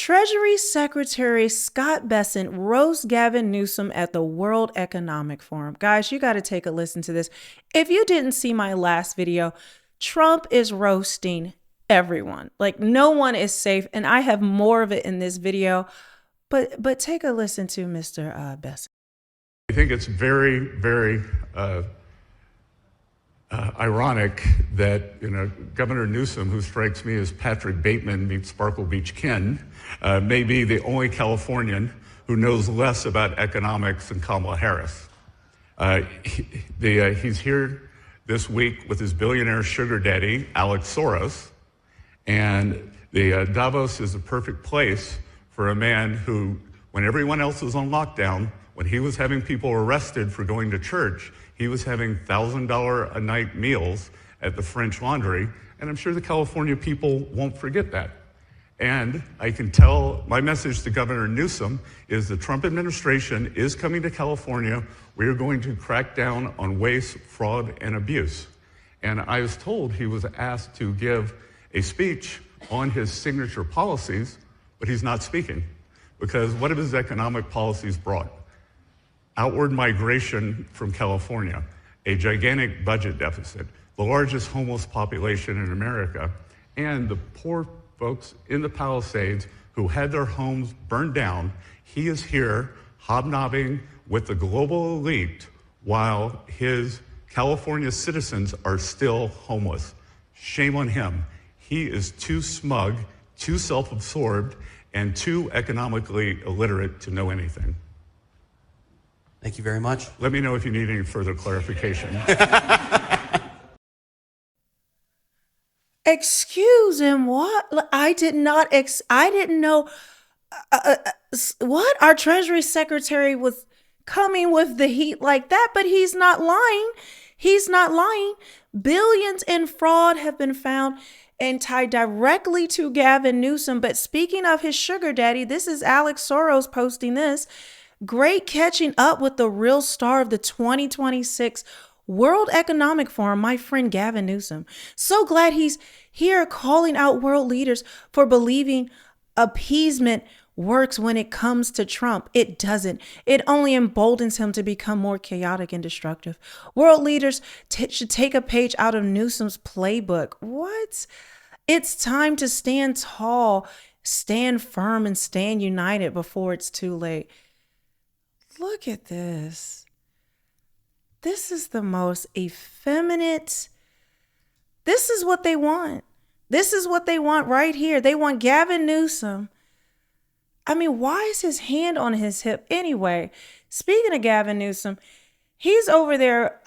Treasury Secretary Scott Bessent roasts Gavin Newsom at the World Economic Forum. Guys, you got to take a listen to this. If you didn't see my last video, Trump is roasting everyone. Like, no one is safe. And I have more of it in this video. But take a listen to Mr. Bessent. I think it's very, very ironic that, Governor Newsom, who strikes me as Patrick Bateman meets Sparkle Beach Ken, may be the only Californian who knows less about economics than Kamala Harris. He's here this week with his billionaire sugar daddy, Alex Soros, and Davos is a perfect place for a man who, when everyone else was on lockdown, when he was having people arrested for going to church, he was having $1,000 a night meals at the French Laundry, and I'm sure the California people won't forget that. And I can tell my message to Governor Newsom is the Trump administration is coming to California. We are going to crack down on waste, fraud, and abuse. And I was told he was asked to give a speech on his signature policies, but he's not speaking because what have his economic policies brought? Outward migration from California, a gigantic budget deficit, the largest homeless population in America, and the poor folks in the Palisades who had their homes burned down. He is here hobnobbing with the global elite while his California citizens are still homeless. Shame on him. He is too smug, too self-absorbed, and too economically illiterate to know anything. Thank you very much. Let me know if you need any further clarification. Excuse him, what? I didn't know what? Our Treasury Secretary was coming with the heat like that, but he's not lying. He's not lying. Billions in fraud have been found and tied directly to Gavin Newsom. But speaking of his sugar daddy, this is Alex Soros posting this. Great catching up with the real star of the 2026 World Economic Forum, my friend Gavin Newsom. So glad he's here calling out world leaders for believing appeasement works when it comes to Trump. It doesn't. It only emboldens him to become more chaotic and destructive. World leaders should take a page out of Newsom's playbook. What? It's time to stand tall, stand firm, and stand united before it's too late. Look at this. This is the most effeminate. This is what they want. This is what they want right here. They want Gavin Newsom. I mean, why is his hand on his hip anyway? Speaking of Gavin Newsom, he's over there,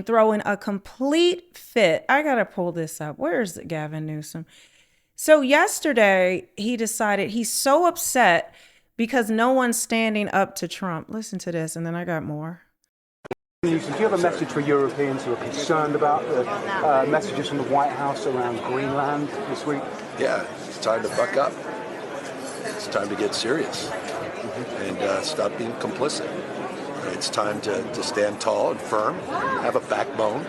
throwing a complete fit. I got to pull this up. Where's Gavin Newsom? So yesterday, he decided he's so upset because no one's standing up to Trump. Listen to this, and then I got more. Newsom, do you have a message for Europeans who are concerned about the messages from the White House around Greenland this week? Yeah, it's time to buck up. It's time to get serious and stop being complicit. It's time to stand tall and firm, have a backbone.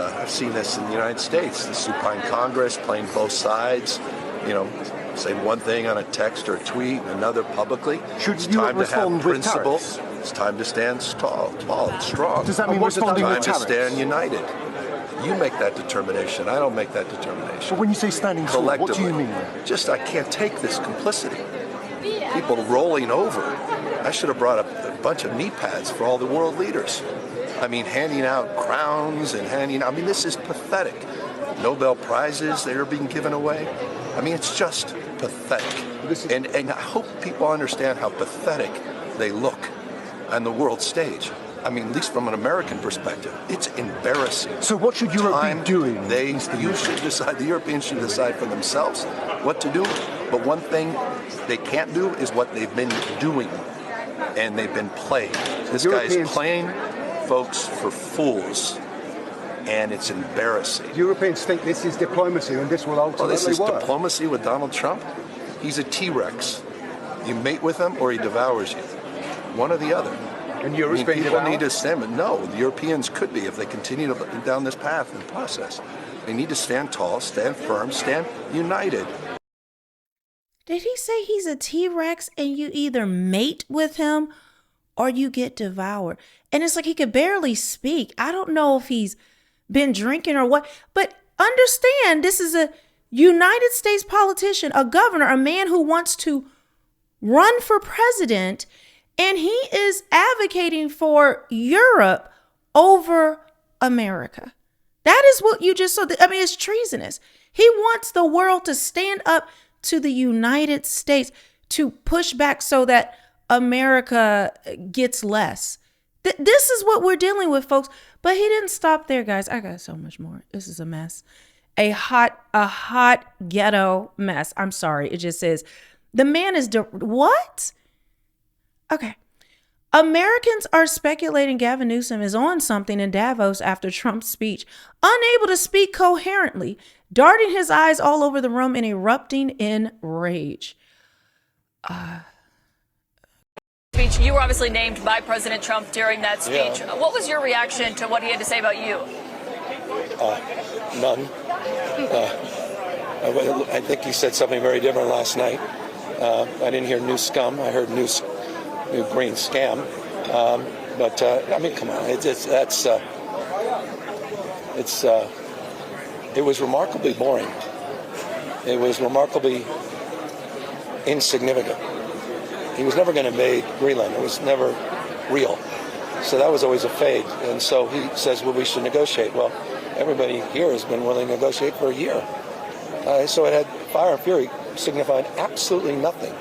I've seen this in the United States, the supine Congress playing both sides, say one thing on a text or a tweet and another publicly. It's time to have principles. It's time to stand tall and strong. Does that mean responding with tariffs? tariffs? It's time to stand united. You make that determination. I don't make that determination. But when you say standing tall, what do you mean? I can't take this complicity. People rolling over. I should have brought a bunch of knee pads for all the world leaders. Handing out crowns and this is pathetic. Nobel Prizes that are being given away. It's just pathetic. And I hope people understand how pathetic they look on the world stage. At least from an American perspective, it's embarrassing. So what should Europe be doing? You should decide, the Europeans should decide for themselves what to do. But one thing they can't do is what they've been doing. And they've been playing. This guy's playing folks for fools. And it's embarrassing. Europeans think this is diplomacy and this will ultimately this is work. Diplomacy with Donald Trump? He's a T-Rex. You mate with him or he devours you. One or the other. And Europe's being people devoured? need to stand, but no, the Europeans could be if they continue down this path and process. They need to stand tall, stand firm, stand united. Did he say he's a T-Rex and you either mate with him or you get devoured? And it's like he could barely speak. I don't know if he's been drinking or what, but understand this is a United States politician, a governor, a man who wants to run for president, and he is advocating for Europe over America. That is what you just saw. I mean, it's treasonous. He wants the world to stand up to the United States to push back so that America gets less. This is what we're dealing with, folks. But he didn't stop there, guys. I got so much more. This is a mess. A hot ghetto mess. I'm sorry. It just says the man is what? Okay. Americans are speculating Gavin Newsom is on something in Davos after Trump's speech, unable to speak coherently, darting his eyes all over the room and erupting in rage. Speech. You were obviously named by President Trump during that speech. Yeah. What was your reaction to what he had to say about you? None. I think he said something very different last night. I didn't hear new scum. I heard new green scam. But I mean, come on. It was remarkably boring. It was remarkably insignificant. He was never going to invade Greenland. It was never real. So that was always a fade. And so he says, well, we should negotiate. Well, everybody here has been willing to negotiate for a year. So it had fire and fury signifying absolutely nothing.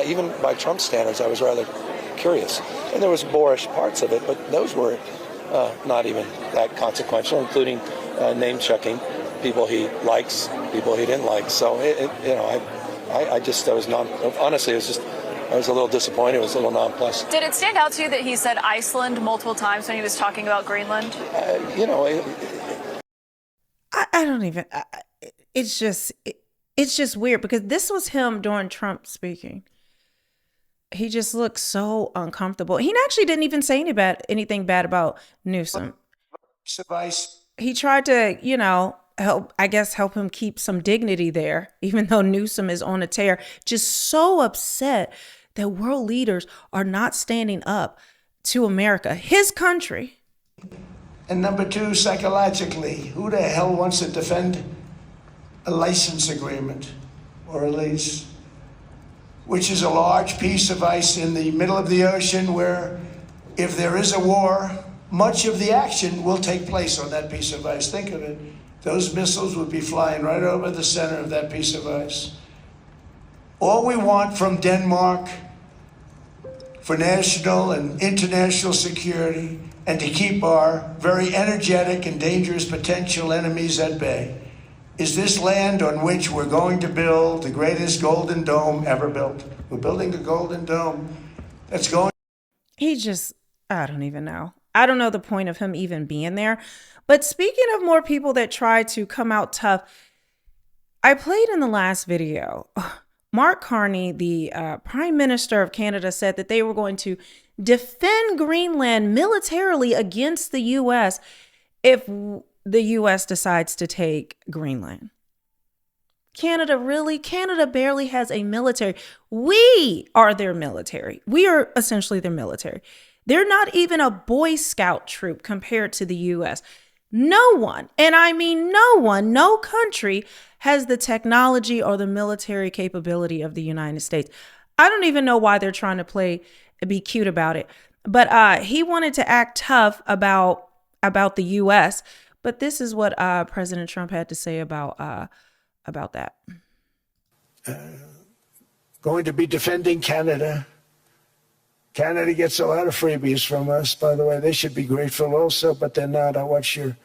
Even by Trump standards, I was rather curious. And there was boorish parts of it, but those were not even that consequential, including name-checking people he likes, people he didn't like. So, honestly, I was a little disappointed. It was a little nonplussed. Did it stand out to you that he said Iceland multiple times when he was talking about Greenland? I don't even, it's just weird because this was him during Trump speaking. He just looked so uncomfortable. He actually didn't even say anything bad about Newsom. He tried to, help him keep some dignity there, even though Newsom is on a tear, just so upset that world leaders are not standing up to America, his country. And number two, psychologically, who the hell wants to defend a license agreement or a lease, which is a large piece of ice in the middle of the ocean where if there is a war, much of the action will take place on that piece of ice. Think of it. Those missiles would be flying right over the center of that piece of ice. All we want from Denmark for national and international security and to keep our very energetic and dangerous potential enemies at bay is this land on which we're going to build the greatest golden dome ever built. We're building a golden dome that's going... I don't even know. I don't know the point of him even being there. But speaking of more people that try to come out tough, I played in the last video, Mark Carney, the Prime Minister of Canada, said that they were going to defend Greenland militarily against the U.S. if the U.S. decides to take Greenland. Canada barely has a military. We are their military. We are essentially their military. They're not even a Boy Scout troop compared to the U.S. No one, and I mean no one, no country has the technology or the military capability of the United States. I don't even know why they're trying to be cute about it. But he wanted to act tough about the U.S. But this is what President Trump had to say about that. Going to be defending Canada. Canada gets a lot of freebies from us, by the way. They should be grateful also, but they're not. I watched your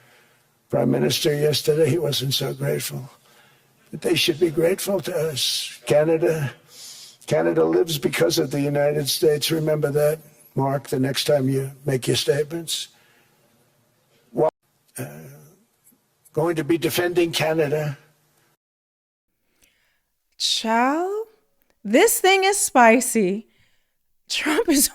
Prime Minister yesterday. He wasn't so grateful. But they should be grateful to us. Canada lives because of the United States. Remember that, Mark, the next time you make your statements. Going to be defending Canada. Child, this thing is spicy. Trump is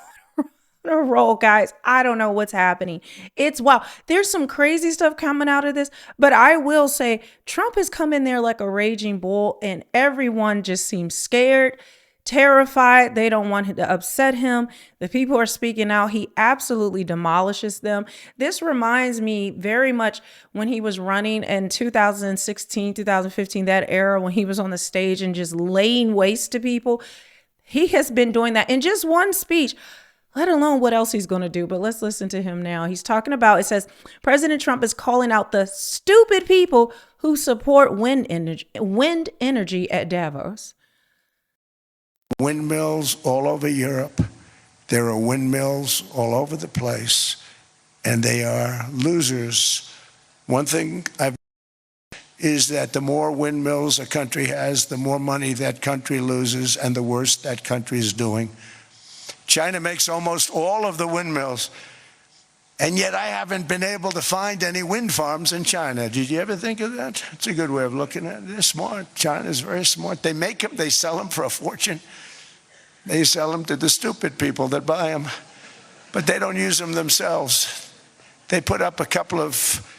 on a roll, guys. I don't know what's happening. It's wow. There's some crazy stuff coming out of this, but I will say Trump has come in there like a raging bull, and everyone just seems scared, terrified. They don't want to upset him. The people are speaking out. He absolutely demolishes them. This reminds me very much when he was running in 2016, 2015, that era when he was on the stage and just laying waste to people. He has been doing that in just one speech, let alone what else he's going to do. But let's listen to him now. He's talking about, it says, President Trump is calling out the stupid people who support wind energy at Davos. Windmills all over Europe. There are windmills all over the place, and they are losers. One thing I've is that the more windmills a country has, the more money that country loses and the worse that country is doing. China makes almost all of the windmills, and yet I haven't been able to find any wind farms in China. Did you ever think of that? It's a good way of looking at it. They're smart. China's very smart. They make them, they sell them for a fortune. They sell them to the stupid people that buy them, but they don't use them themselves. They put up a couple of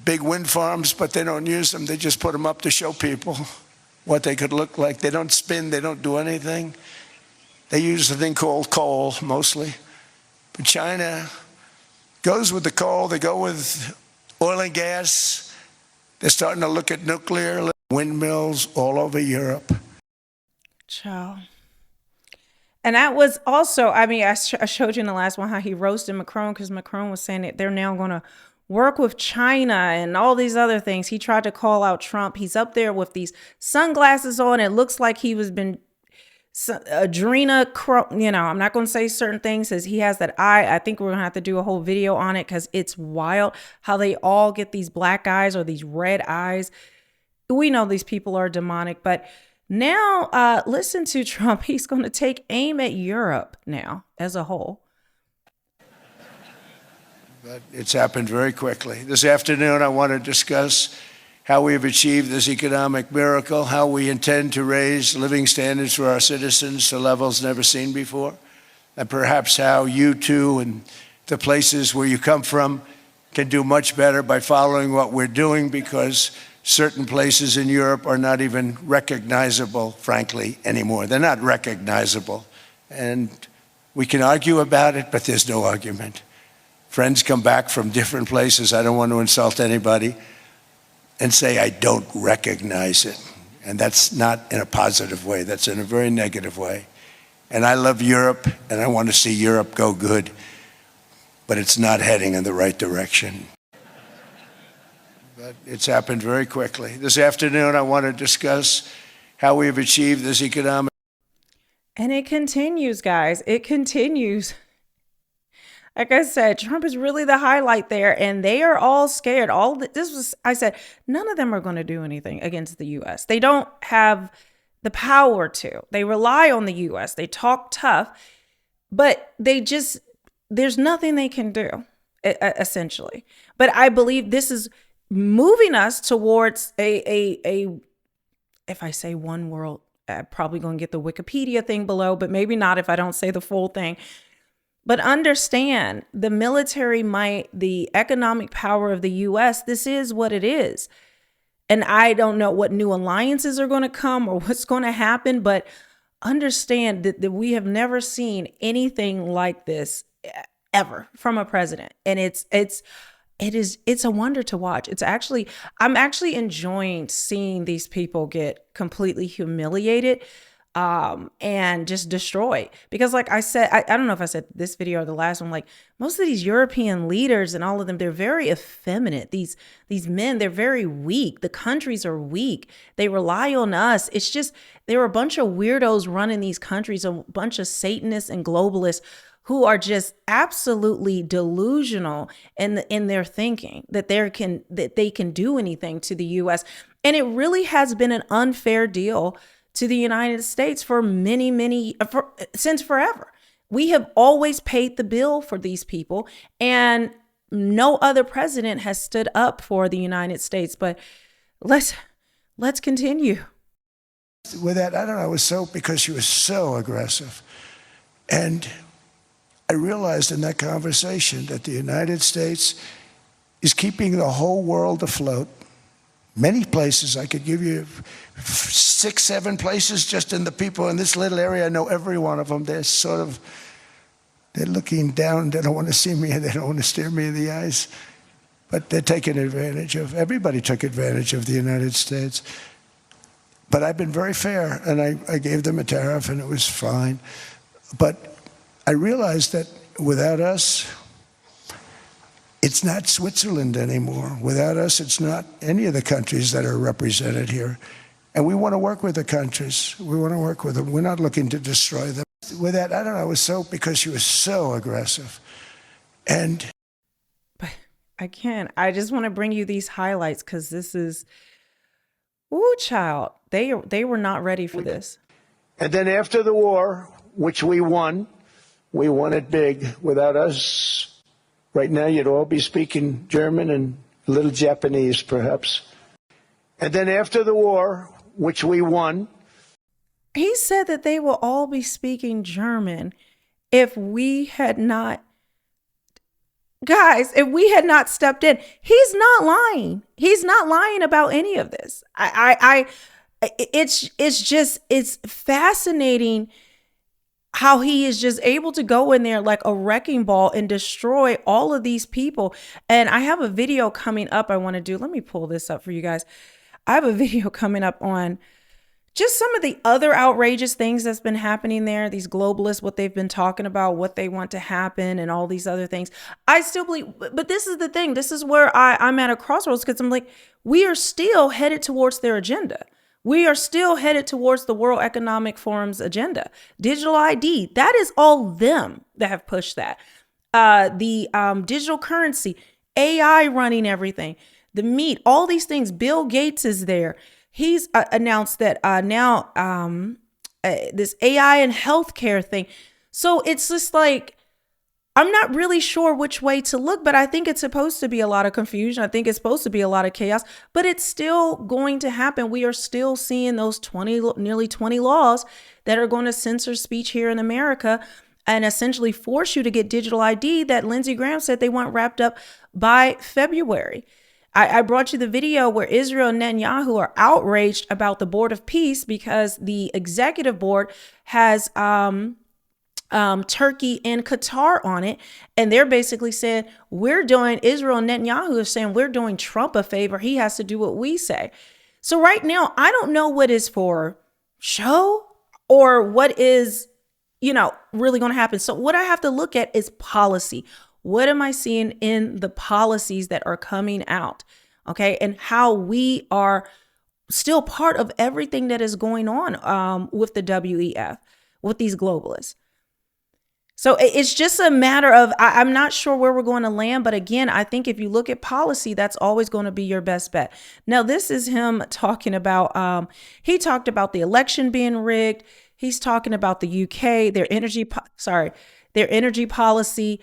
big wind farms, but they don't use them. They just put them up to show people what they could look like. They don't spin, they don't do anything. They use a thing called coal, mostly. But China goes with the coal, they go with oil and gas. They're starting to look at nuclear, windmills all over Europe. Ciao. And that was also, I mean, I showed you in the last one how he roasted Macron, because Macron was saying that they're now going to work with China and all these other things. He tried to call out Trump. He's up there with these sunglasses on. It looks like he was been adrenochrome, you know, I'm not going to say certain things as he has that eye. I think we're going to have to do a whole video on it because it's wild how they all get these black eyes or these red eyes. We know these people are demonic, but now listen to Trump. He's going to take aim at Europe now as a whole. But it's happened very quickly. This afternoon, I want to discuss how we have achieved this economic miracle, how we intend to raise living standards for our citizens to levels never seen before, and perhaps how you too and the places where you come from can do much better by following what we're doing, because certain places in Europe are not even recognizable, frankly, anymore. They're not recognizable. And we can argue about it, but there's no argument. Friends come back from different places. I don't want to insult anybody and say I don't recognize it. And that's not in a positive way. That's in a very negative way. And I love Europe, and I want to see Europe go good, but it's not heading in the right direction. But it's happened very quickly. This afternoon, I want to discuss how we have achieved this economic. And it continues, guys. It continues. Like I said, Trump is really the highlight there, and they are all scared. I said, none of them are going to do anything against the U.S. They don't have the power to. They rely on the U.S. They talk tough, but there's nothing they can do, essentially. But I believe this is moving us towards a if I say one world, I'm probably going to get the Wikipedia thing below, but maybe not if I don't say the full thing. But understand the military might, the economic power of the U.S., this is what it is. And I don't know what new alliances are going to come or what's going to happen, but understand that we have never seen anything like this ever from a president. And it's a wonder to watch. I'm actually enjoying seeing these people get completely humiliated and just destroyed. Because like I said, I don't know if I said this video or the last one, like most of these European leaders and all of them, they're very effeminate. These men, they're very weak. The countries are weak. They rely on us. It's just, there are a bunch of weirdos running these countries, a bunch of Satanists and globalists who are just absolutely delusional in their thinking that they can do anything to the U.S. And it really has been an unfair deal to the United States for since forever. We have always paid the bill for these people, and no other president has stood up for the United States. But let's continue. With that, I don't know, it was because she was so aggressive. And I realized in that conversation that the United States is keeping the whole world afloat. Many places, I could give you 6, 7 places just in the people in this little area. I know every one of them. They're looking down. They don't want to see me, and they don't want to stare me in the eyes. But they're taking advantage of, everybody took advantage of the United States. But I've been very fair, and I gave them a tariff, and it was fine. But I realized that without us, it's not Switzerland anymore. Without us, it's not any of the countries that are represented here. And we want to work with the countries. We want to work with them. We're not looking to destroy them. With that, I don't know, it was so, because she was so aggressive. And I can't. I just want to bring you these highlights because this is, ooh, child. They were not ready for this. And then after the war, which we won it big. Without us, right now you'd all be speaking German and a little Japanese, perhaps. And then after the war, which we won. He said that they will all be speaking German if we had not, guys, if we had not stepped in. He's not lying. He's not lying about any of this. It's fascinating how he is just able to go in there like a wrecking ball and destroy all of these people. And I have a video coming up I want to do. Let me pull this up for you guys. I have a video coming up on just some of the other outrageous things that's been happening there. These globalists, what they've been talking about, what they want to happen, and all these other things. I still believe, but this is the thing. This is where I'm at a crossroads, because I'm like, we are still headed towards their agenda. We are still headed towards the World Economic Forum's agenda. Digital ID, that is all them that have pushed that. The digital currency, AI running everything, the meat, all these things. Bill Gates is there. He's announced that now this AI and healthcare thing. So it's just like, I'm not really sure which way to look, but I think it's supposed to be a lot of confusion. I think it's supposed to be a lot of chaos, but it's still going to happen. We are still seeing those nearly 20 laws that are going to censor speech here in America and essentially force you to get digital ID that Lindsey Graham said they want wrapped up by February. I brought you the video where Israel and Netanyahu are outraged about the Board of Peace because the executive board has Turkey and Qatar on it. And they're basically saying, Israel and Netanyahu is saying, we're doing Trump a favor. He has to do what we say. So right now, I don't know what is for show or what is, really going to happen. So what I have to look at is policy. What am I seeing in the policies that are coming out? Okay. And how we are still part of everything that is going on with the WEF, with these globalists. So it's just a matter of, I'm not sure where we're going to land. But again, I think if you look at policy, that's always going to be your best bet. Now, this is him talking about, he talked about the election being rigged. He's talking about the UK, their energy policy.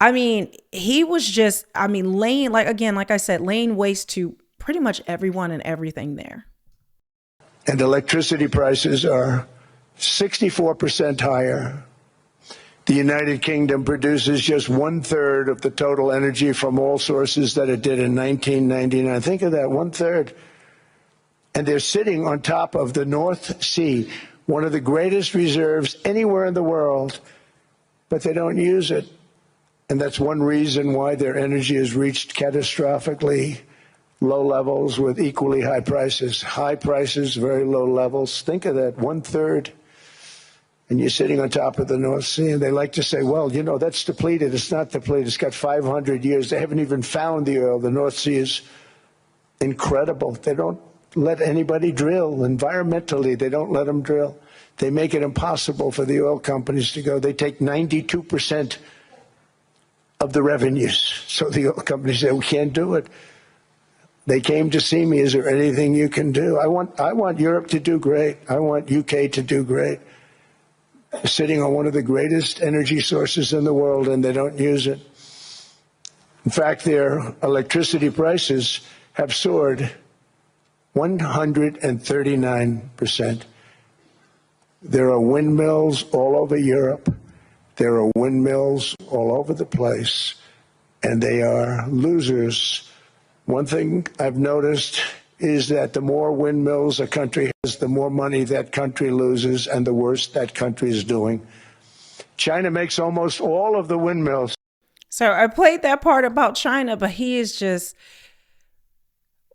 I mean, he was just, laying, like I said, laying waste to pretty much everyone and everything there. And electricity prices are 64% higher. The United Kingdom produces just 1/3 of the total energy from all sources that it did in 1999. Think of that, 1/3. And they're sitting on top of the North Sea, one of the greatest reserves anywhere in the world, but they don't use it. And that's one reason why their energy has reached catastrophically low levels with equally high prices. High prices, very low levels. Think of that, 1/3. And you're sitting on top of the North Sea, and they like to say, well, that's depleted. It's not depleted. It's got 500 years. They haven't even found the oil. The North Sea is incredible. They don't let anybody drill. Environmentally, they don't let them drill. They make it impossible for the oil companies to go. They take 92% of the revenues. So the oil companies say, we can't do it. They came to see me. Is there anything you can do? I want Europe to do great. I want UK to do great. Sitting on one of the greatest energy sources in the world, and they don't use it. In fact, their electricity prices have soared 139%. There are windmills all over Europe. There are windmills all over the place, and they are losers. One thing I've noticed is that the more windmills a country has, the more money that country loses and the worse that country is doing. China makes almost all of the windmills. So I played that part about China, but he is just,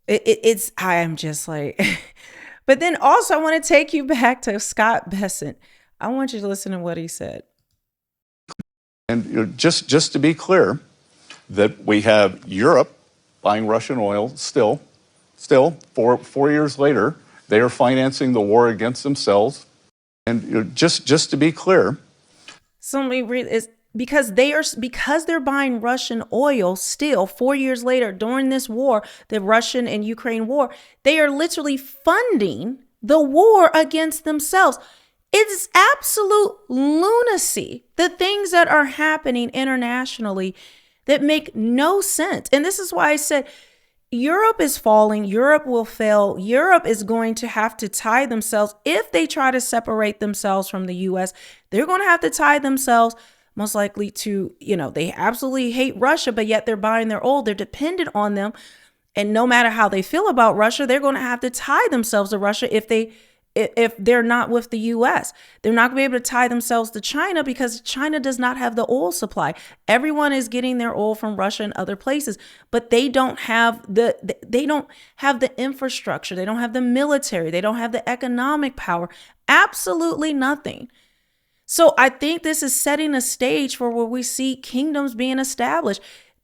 I am just like, but then also I want to take you back to Scott Bessent. I want you to listen to what he said. And just to be clear, that we have Europe buying Russian oil still 4 years later, they are financing the war against themselves. And just to be clear. So let me read is because they're buying Russian oil still 4 years later during this war, the Russian and Ukraine war, they are literally funding the war against themselves. It's absolute lunacy, the things that are happening internationally that make no sense. And this is why I said Europe is falling. Europe will fail. Europe is going to have to tie themselves. If they try to separate themselves from the US, they're going to have to tie themselves most likely to, they absolutely hate Russia, but yet they're buying their oil. They're dependent on them. And no matter how they feel about Russia, they're going to have to tie themselves to Russia if they're not with the US. They're not going to be able to tie themselves to China because China does not have the oil supply. Everyone is getting their oil from Russia and other places, but they don't have the infrastructure. They don't have the military. They don't have the economic power. Absolutely nothing. So I think this is setting a stage for where we see kingdoms being established.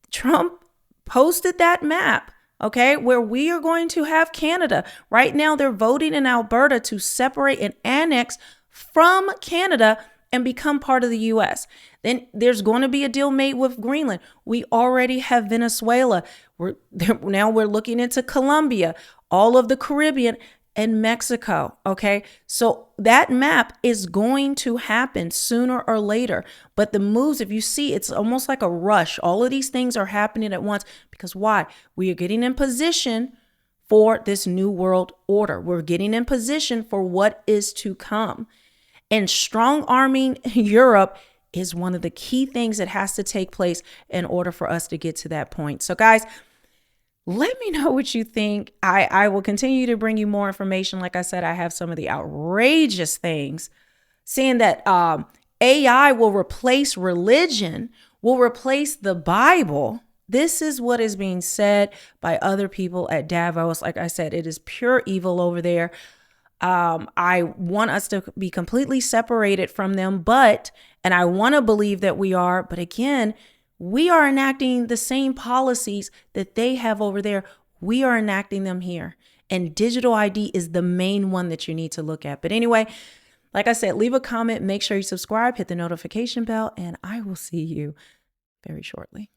Trump posted that map. Okay, where we are going to have Canada. Right now, they're voting in Alberta to separate and annex from Canada and become part of the US. Then there's going to be a deal made with Greenland. We already have Venezuela. Now we're looking into Colombia, all of the Caribbean and Mexico. Okay, so that map is going to happen sooner or later. But the moves, if you see, it's almost like a rush. All of these things are happening at once because why? We are getting in position for this new world order. We're getting in position for what is to come. And strong arming Europe is one of the key things that has to take place in order for us to get to that point. So guys, let me know what you think. I will continue to bring you more information. Like I said, I have some of the outrageous things saying that AI will replace religion, will replace the Bible. This is what is being said by other people at Davos. Like I said, it is pure evil over there. I want us to be completely separated from them, and I want to believe that we are, but again, we are enacting the same policies that they have over there. We are enacting them here. And digital ID is the main one that you need to look at. But anyway, like I said, leave a comment, make sure you subscribe, hit the notification bell, and I will see you very shortly.